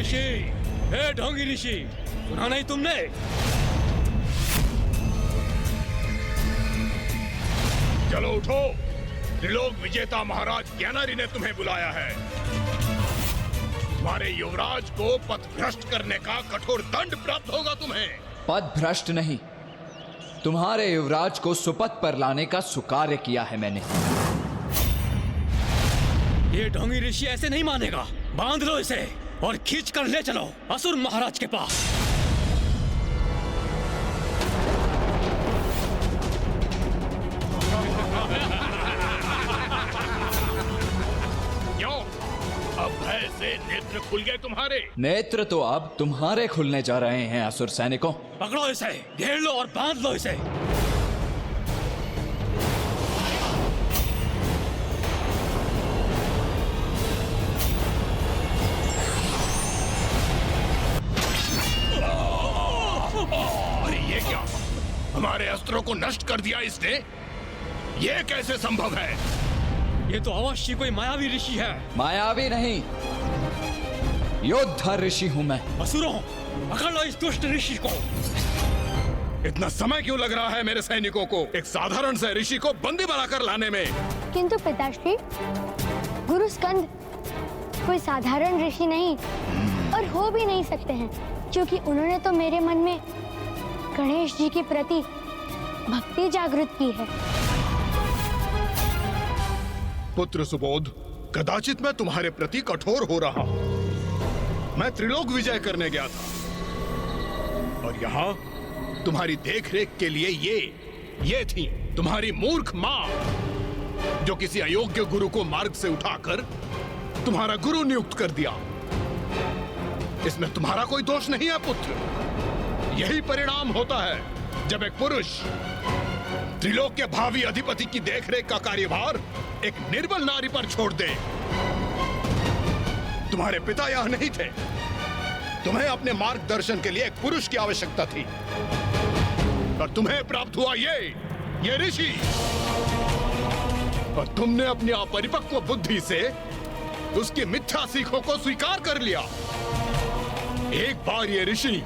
ऋषि, हे ढोंगी ऋषि, सुना नहीं तुमने? चलो उठो, त्रिलोक विजेता महाराज ज्ञानारी ने तुम्हें बुलाया है। तुम्हारे युवराज को पथ भ्रष्ट करने का कठोर दंड प्राप्त होगा तुम्हें। पद भ्रष्ट नहीं, तुम्हारे युवराज को सुपथ पर लाने का सुकार्य किया है मैंने। ये ढोंगी ऋषि ऐसे नहीं मानेगा। बांध लो इसे और खींच कर ले चलो असुर महाराज के पास। क्यों? अब भय से नेत्र खुल गए तुम्हारे? नेत्र तो अब तुम्हारे खुलने जा रहे हैं असुर सैनिकों। पकड़ो इसे, घेर लो और बांध लो इसे। अरे ये क्या? हमारे अस्त्रों को नष्ट कर दिया इसने। ये कैसे संभव है? ये तो अवश्य कोई मायावी ऋषि है। मायावी नहीं, योद्धा ऋषि हूं मैं। असुरों, पकड़ लो इस दुष्ट ऋषि को। इतना समय क्यों लग रहा है मेरे सैनिकों को एक साधारण से ऋषि को बंदी बनाकर लाने में? किंतु पिताश्री, गुरु स्कंद कोई साधारण ऋषि नहीं और हो भी नहीं सकते हैं, क्योंकि उन्होंने तो मेरे मन में गणेश जी के प्रति भक्ति जागृत की है। पुत्र सुबोध, कदाचित मैं तुम्हारे प्रति कठोर हो रहा हूं। मैं त्रिलोक विजय करने गया था और यहाँ तुम्हारी देखरेख के लिए ये थी तुम्हारी मूर्ख माँ, जो किसी अयोग्य गुरु को मार्ग से उठाकर तुम्हारा गुरु नियुक्त कर दिया। इसमें तुम्हारा कोई दोष नहीं है पुत्र। यही परिणाम होता है जब एक पुरुष त्रिलोक के भावी अधिपति की देखरेख का कार्यभार एक निर्बल नारी पर छोड़ दे। तुम्हारे पिता यहां नहीं थे। तुम्हें अपने मार्गदर्शन के लिए एक पुरुष की आवश्यकता थी और तुम्हें प्राप्त हुआ ये ऋषि। और तुमने अपनी अपरिपक्व बुद्धि से उसकी मिथ्या सीखों को स्वीकार कर लिया। एक बार ये ऋषि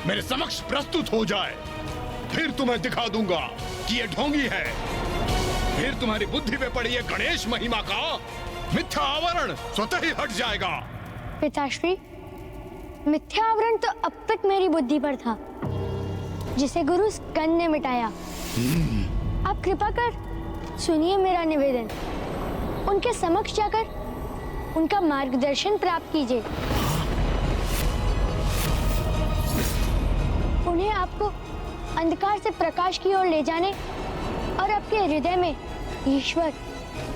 मेरे समक्ष प्रस्तुत हो जाए, फिर तुम्हें दिखा दूंगा कि ये ढोंगी है। फिर तुम्हारी बुद्धि में पड़ी ये गणेश महिमा का मिथ्या आवरण स्वतः ही हट जाएगा। पिताश्री, मिथ्या आवरण तो अब तक मेरी बुद्धि पर था, जिसे गुरु स्कंद ने मिटाया। आप कृपा कर सुनिए मेरा निवेदन। उनके समक्ष जाकर उनका मार्गदर्शन प्राप्त कीजिए। उन्हें आपको अंधकार से प्रकाश की ओर ले जाने और आपके हृदय में ईश्वर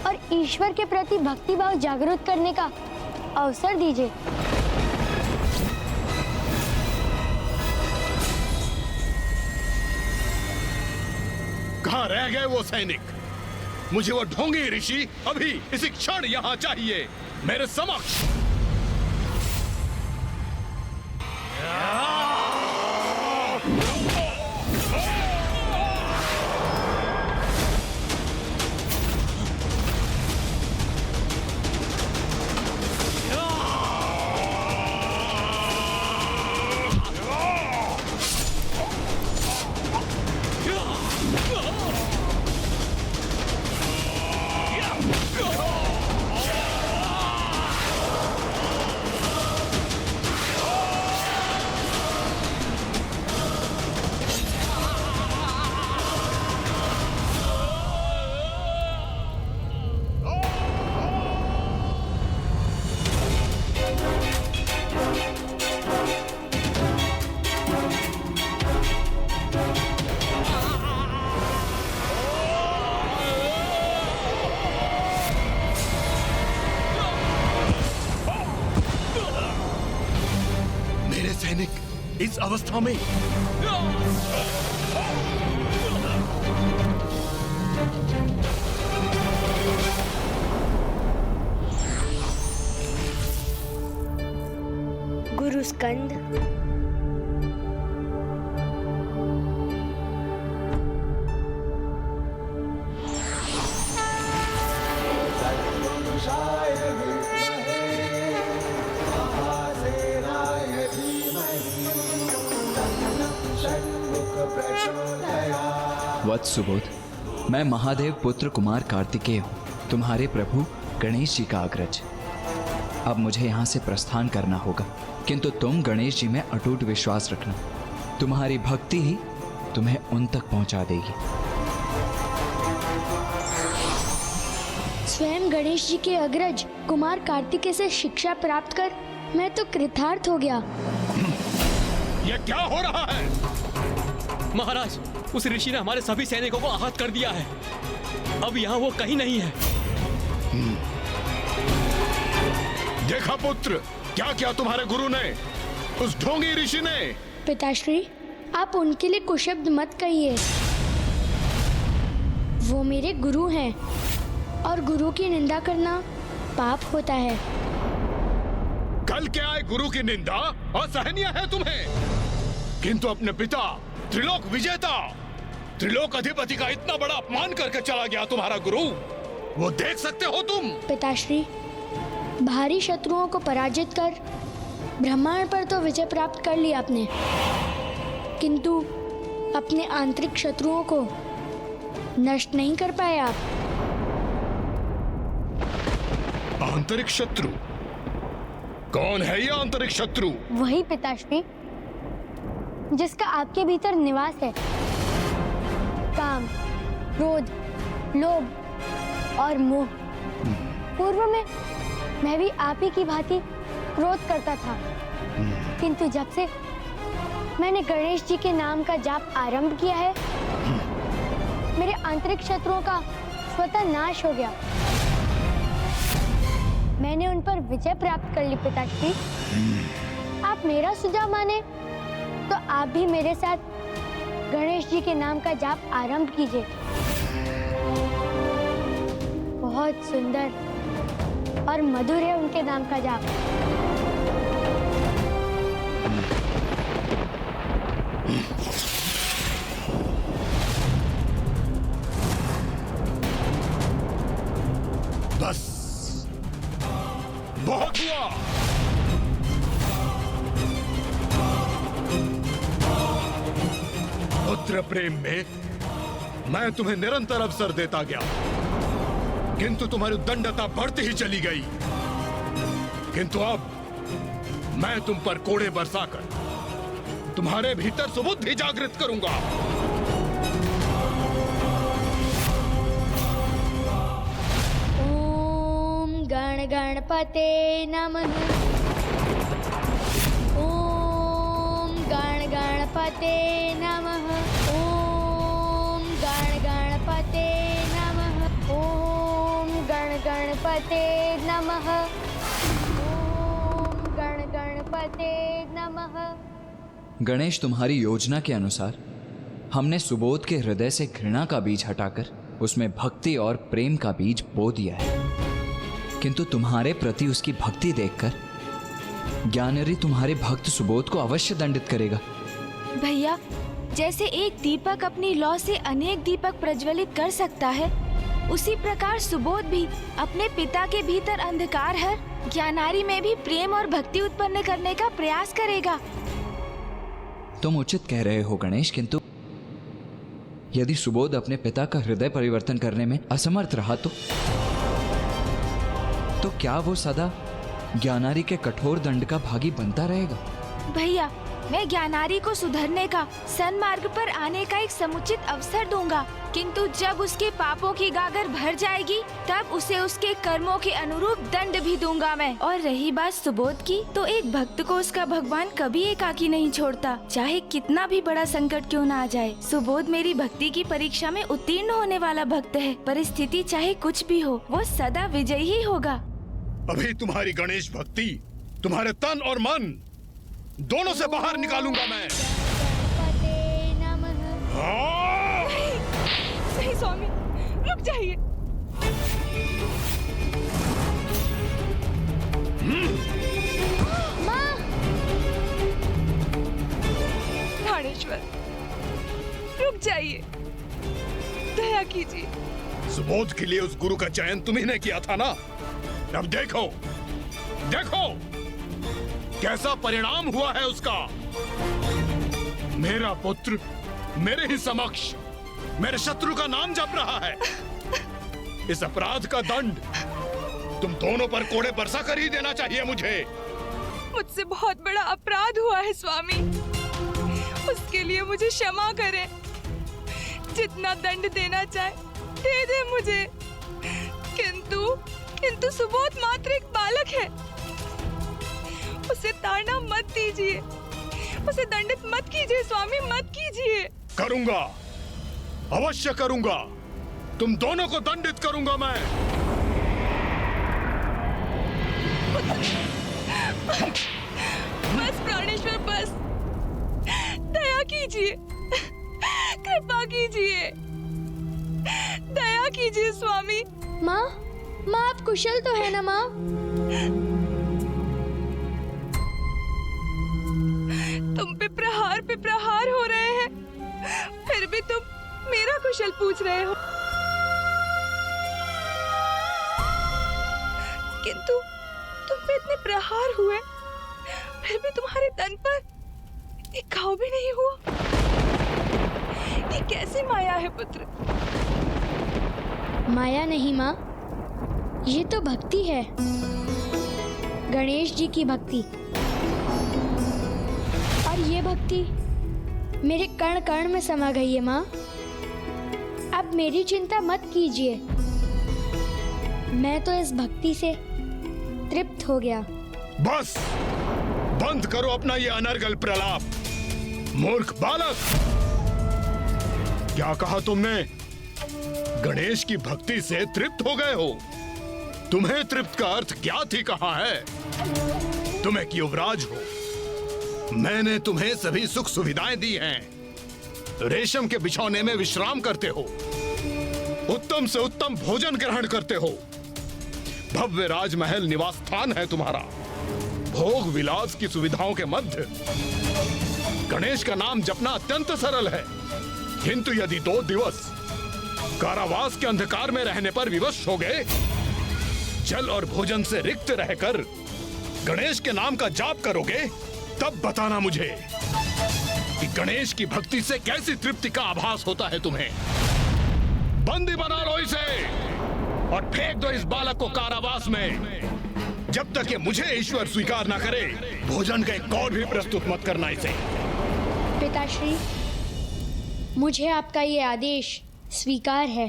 और ईश्वर के प्रति भक्ति भाव जागृत करने का अवसर दीजिए। कहाँ रह गए वो सैनिक? मुझे वो ढोंगी ऋषि अभी इसी क्षण यहाँ चाहिए, मेरे समक्ष। इस अवस्था में गुरु स्कंद, वत्स सुबोध, मैं महादेव पुत्र कुमार कार्तिकेय हूँ, तुम्हारे प्रभु गणेश जी का अग्रज। अब मुझे यहाँ से प्रस्थान करना होगा, किंतु तुम गणेश जी में अटूट विश्वास रखना। तुम्हारी भक्ति ही तुम्हें उन तक पहुँचा देगी। स्वयं गणेश जी के अग्रज कुमार कार्तिकेय से शिक्षा प्राप्त कर मैं तो कृतार्थ हो गया। ये क्या हो रहा है? महाराज, उस ऋषि ने हमारे सभी सैनिकों को आहत कर दिया है। अब यहाँ वो कहीं नहीं है। देखा पुत्र, क्या क्या तुम्हारे गुरु ने, उस ढोंगी ऋषि ने। पिताश्री, आप उनके लिए कुशब्द मत कहिए। वो मेरे गुरु हैं और गुरु की निंदा करना पाप होता है। कल के आए गुरु की निंदा असहनीय है तुम्हें, किंतु अपने पिता त्रिलोक विजेता, त्रिलोक अधिपति का इतना बड़ा अपमान करके चला गया तुम्हारा गुरु, वो देख सकते हो तुम? पिताश्री, भारी शत्रुओं को पराजित कर ब्रह्मांड पर तो विजय प्राप्त कर ली आपने, किंतु अपने आंतरिक शत्रुओं को नष्ट नहीं कर पाए आप। आंतरिक शत्रु? कौन है ये आंतरिक शत्रु? वही पिताश्री जिसका आपके भीतर निवास है। काम, क्रोध, लोभ और मोह। पूर्व में मैं भी आप ही की भांति क्रोध करता था, किंतु जब से मैंने गणेश जी के नाम का जाप आरंभ किया है, मेरे आंतरिक शत्रुओं का स्वतः नाश हो गया। मैंने उन पर विजय प्राप्त कर ली पिताश्री। आप मेरा सुझाव माने तो आप भी मेरे साथ गणेश जी के नाम का जाप आरंभ कीजिए। बहुत सुंदर और मधुर है उनके नाम का जाप। बस, बहुत हुआ। पुत्र प्रेम में मैं तुम्हें निरंतर अवसर देता गया, किंतु तुम्हारी उद्दंडता बढ़ती ही चली गई। किंतु अब मैं तुम पर कोड़े बरसाकर तुम्हारे भीतर सुबुद्धि जागृत करूंगा। ओम गण गणपते नमः। ओम गण गणपते नमः। ओम गण गणपते नमः। ओम गण गणपते नमः। ओम गण गणपते नमः। गणेश, तुम्हारी योजना के अनुसार हमने सुबोध के हृदय से घृणा का बीज हटाकर उसमें भक्ति और प्रेम का बीज बो दिया है, किंतु तुम्हारे प्रति उसकी भक्ति देखकर ज्ञानरी तुम्हारे भक्त सुबोध को अवश्य दंडित करेगा। भैया, जैसे एक दीपक अपनी लौ से अनेक दीपक प्रज्वलित कर सकता है, उसी प्रकार सुबोध भी अपने पिता के भीतर अंधकार हर ज्ञानारी में भी प्रेम और भक्ति उत्पन्न करने का प्रयास करेगा। तुम उचित कह रहे हो गणेश, किंतु यदि सुबोध अपने पिता का हृदय परिवर्तन करने में असमर्थ रहा तो क्या वो सदा ज्ञानारी के कठोर दंड का भागी बनता रहेगा? भैया, मैं ज्ञानारी को सुधरने का, सन्मार्ग पर आने का एक समुचित अवसर दूंगा, किंतु जब उसके पापों की गागर भर जाएगी तब उसे उसके कर्मों के अनुरूप दंड भी दूंगा मैं। और रही बात सुबोध की, तो एक भक्त को उसका भगवान कभी एकाकी नहीं छोड़ता, चाहे कितना भी बड़ा संकट क्यों ना आ जाए। सुबोध मेरी भक्ति की परीक्षा में उत्तीर्ण होने वाला भक्त है। परिस्थिति चाहे कुछ भी हो, वो सदा विजयी ही होगा। अभी तुम्हारी गणेश भक्ति तुम्हारे तन और मन दोनों से बाहर निकालूंगा मैं। नहीं स्वामी, रुक जाइए। प्राणेश्वर, रुक जाइए, दया कीजिए। सुबोध के लिए उस गुरु का चयन तुम्ही ने किया था ना। अब देखो, देखो कैसा परिणाम हुआ है उसका। मेरा पुत्र मेरे ही समक्ष मेरे शत्रु का नाम जप रहा है। इस अपराध का दंड तुम दोनों पर कोड़े बरसा कर ही देना चाहिए मुझे। मुझसे बहुत बड़ा अपराध हुआ है स्वामी, उसके लिए मुझे क्षमा करें। जितना दंड देना चाहे दे दे मुझे, किंतु सुबोध मात्र एक बालक है, उसे ताड़ना मत दीजिए, उसे दंडित मत कीजिए स्वामी, मत कीजिए। करूंगा, अवश्य करूंगा, तुम दोनों को दंडित करूंगा मैं। बस प्राणेश्वर बस, दया कीजिए, कृपा कीजिए, दया कीजिए स्वामी। माँ, माँ आप कुशल तो है ना माँ? तुम पे प्रहार हो रहे हैं, फिर भी तुम मेरा कुशल पूछ रहे हो। किंतु तुम पे इतने प्रहार हुए, फिर भी तुम्हारे तन पर एक घाव भी नहीं हुआ। ये कैसी माया है पुत्र? माया नहीं माँ, ये तो भक्ति है, गणेश जी की भक्ति। और ये भक्ति मेरे कण कण में समा गई है माँ। अब मेरी चिंता मत कीजिए, मैं तो इस भक्ति से तृप्त हो गया। बस बंद करो अपना ये अनर्गल प्रलाप, मूर्ख बालक। क्या कहा तुमने? गणेश की भक्ति से तृप्त हो गए हो? तुम्हें तृप्त का अर्थ ज्ञात ही कहाँ है? तुम एक युवराज हो, मैंने तुम्हें सभी सुख सुविधाएं दी हैं। रेशम के बिछौने में विश्राम करते हो, उत्तम से उत्तम भोजन ग्रहण करते हो, भव्य राजमहल निवास स्थान है तुम्हारा, भोग विलास की सुविधाओं के मध्य गणेश का नाम जपना अत्यंत सरल है। किंतु यदि 2 दिवस कारावास के अंधकार में रहने पर विवश हो गए, जल और भोजन से रिक्त रहकर गणेश के नाम का जाप करोगे, तब बताना मुझे कि गणेश की भक्ति से कैसी तृप्ति का आभास होता है तुम्हें। बंदी बना लो इसे और फेंक दो इस बालक को कारावास में। जब तक ये मुझे ईश्वर स्वीकार ना करे, भोजन का एक कौर भी प्रस्तुत मत करना इसे। पिताश्री, मुझे आपका ये आदेश स्वीकार है।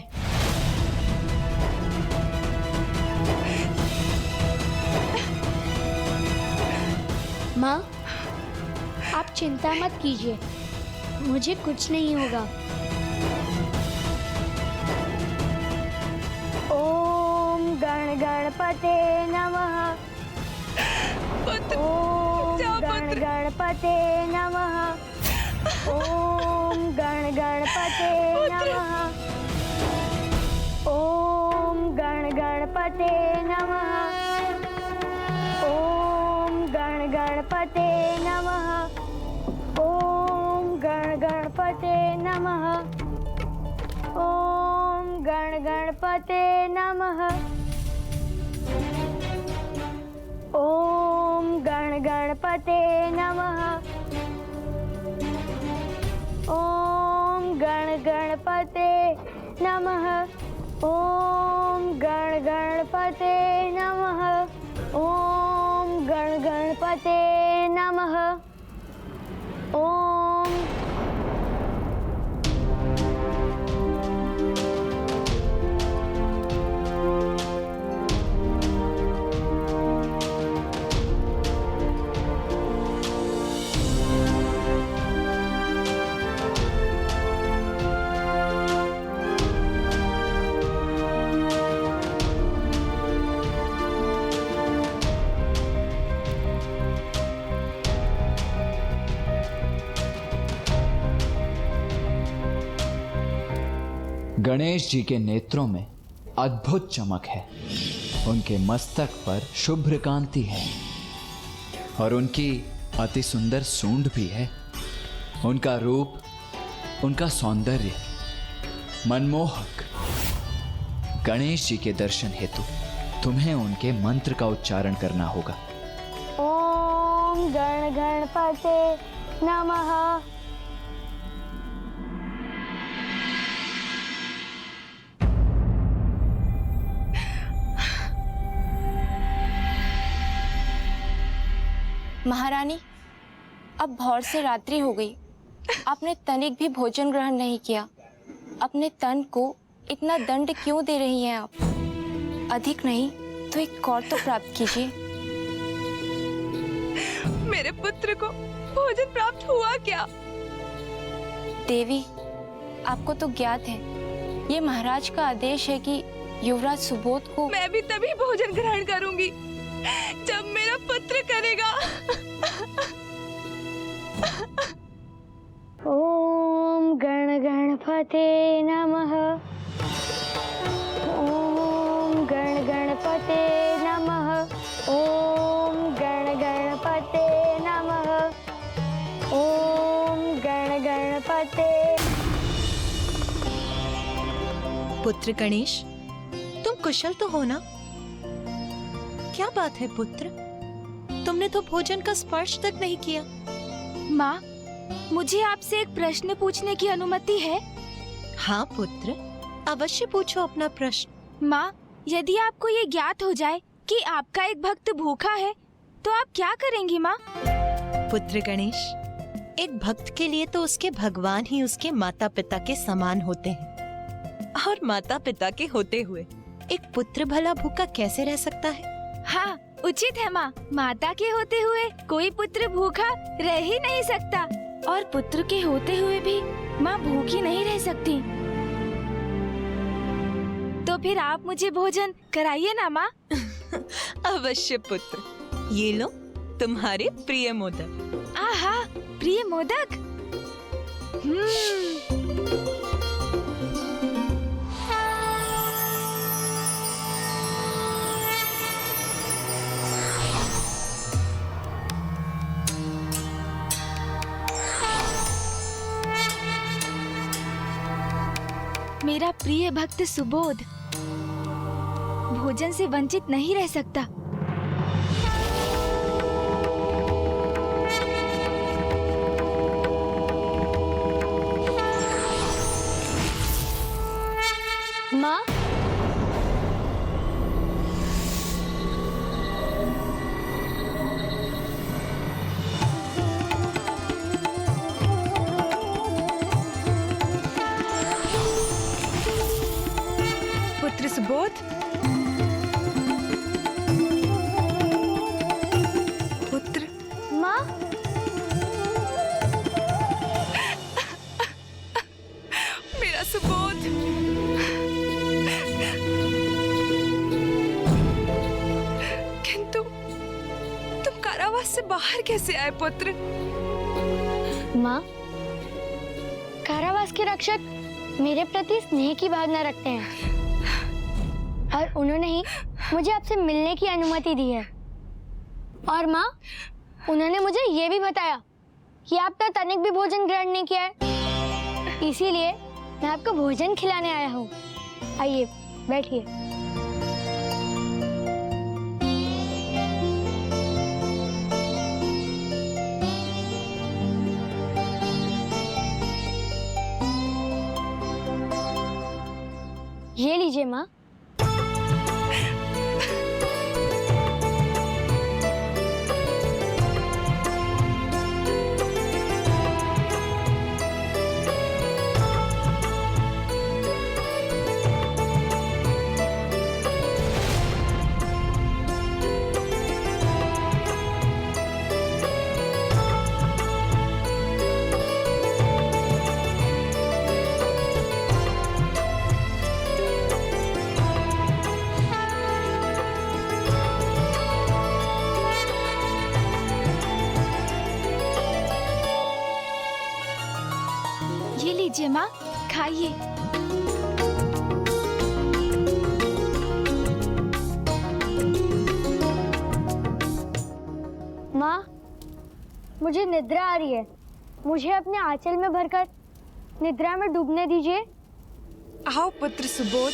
माँ, आप चिंता मत कीजिए, मुझे कुछ नहीं होगा। ओम गण गणपते नमः। ओम गण गणपते नमः। ओम गण गणपते नमः। ओम गण गणपते नमः। ओम गण गणपते नमः। ओम गण गणपते नमः। ओम गण गणपते नमः। ओम गण गणपते नमः। ओम गण गणपते नमः। ओम गण गणपते नमः। ओम गण गणपते नमः। ओम गणेश जी के नेत्रों में अद्भुत चमक है, उनके मस्तक पर शुभ्र कांति है और उनकी अति सुंदर सूंड भी है। उनका रूप, उनका सौंदर्य मनमोहक। गणेश जी के दर्शन हेतु तुम्हें उनके मंत्र का उच्चारण करना होगा। ओम गण गणपते नमः। महारानी, अब भोर से रात्रि हो गई, आपने तनिक भी भोजन ग्रहण नहीं किया। अपने तन को इतना दंड क्यों दे रही हैं आप? अधिक नहीं तो एक और तो प्राप्त कीजिए। मेरे पुत्र को भोजन प्राप्त हुआ क्या? देवी, आपको तो ज्ञात है, ये महाराज का आदेश है कि युवराज सुबोध को। मैं भी तभी भोजन ग्रहण करूंगी जब मेरा पुत्र करेगा। ओम गण गणपते नमः। ओम गण गणपते नमः। ओम गण गणपते नमः। ओम गण गणपते। पुत्र गणेश, तुम कुशल तो हो ना? क्या बात है पुत्र, तुमने तो भोजन का स्पर्श तक नहीं किया। माँ, मुझे आपसे एक प्रश्न पूछने की अनुमति है? हाँ पुत्र, अवश्य पूछो अपना प्रश्न। माँ, यदि आपको ये ज्ञात हो जाए कि आपका एक भक्त भूखा है, तो आप क्या करेंगी माँ? पुत्र गणेश, एक भक्त के लिए तो उसके भगवान ही उसके माता पिता के समान होते हैं, और माता पिता के होते हुए एक पुत्र भला भूखा कैसे रह सकता है? हाँ, उचित है माँ। माता के होते हुए कोई पुत्र भूखा रह ही नहीं सकता, और पुत्र के होते हुए भी माँ भूखी नहीं रह सकती। तो फिर आप मुझे भोजन कराइए ना माँ। अवश्य पुत्र, ये लो तुम्हारे प्रिय मोदक। आहा, प्रिय मोदक। मेरा प्रिय भक्त सुबोध भोजन से वंचित नहीं रह सकता। माँ, पुत्र सुबोध, पुत्र। माँ, मेरा सुबोध। किंतु तुम कारावास से बाहर कैसे आए पुत्र? माँ, कारावास के रक्षक मेरे प्रति स्नेह की भावना रखते हैं, और उन्होंने ही मुझे आपसे मिलने की अनुमति दी है। और माँ, उन्होंने मुझे ये भी बताया कि आपने तनिक भी भोजन ग्रहण नहीं किया है, इसीलिए मैं आपको भोजन खिलाने आया हूँ। आइए, बैठिए। ये लीजिए माँ। ये लीजिए माँ, खाइए। माँ, मुझे निद्रा आ रही है, मुझे अपने आंचल में भरकर निद्रा में डूबने दीजिए। आओ पुत्र सुबोध।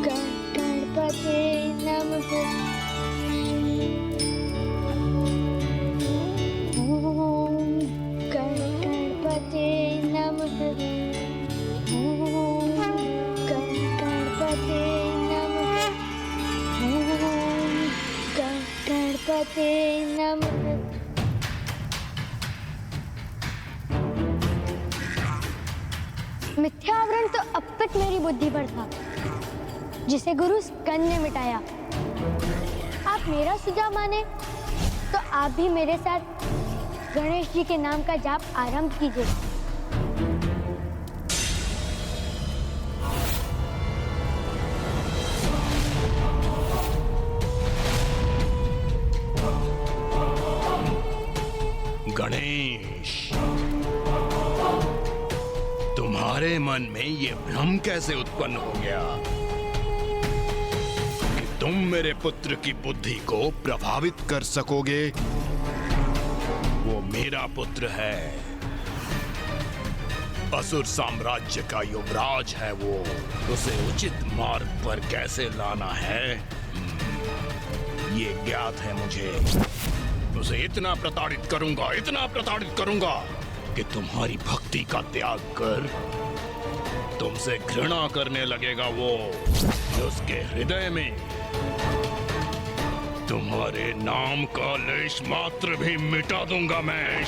गणपते नमः। ओम गणपते नमः। ओम गणपते मिथ्या आवरण तो अब तक मेरी बुद्धि पर था, जिसे गुरु स्कंद ने मिटाया। आप मेरा सुझाव माने तो आप भी मेरे साथ गणेश जी के नाम का जाप आरंभ कीजिए। गणेश, तुम्हारे मन में ये भ्रम कैसे उत्पन्न हो गया कि तुम मेरे पुत्र की बुद्धि को प्रभावित कर सकोगे? वो मेरा पुत्र है, असुर साम्राज्य का युवराज है वो। उसे उचित मार्ग पर कैसे लाना है ये ज्ञात है मुझे। उसे इतना प्रताड़ित करूंगा कि तुम्हारी भक्ति का त्याग कर तुमसे घृणा करने लगेगा वो। उसके हृदय में तुम्हारे नाम का लेश मात्र भी मिटा दूंगा मैं।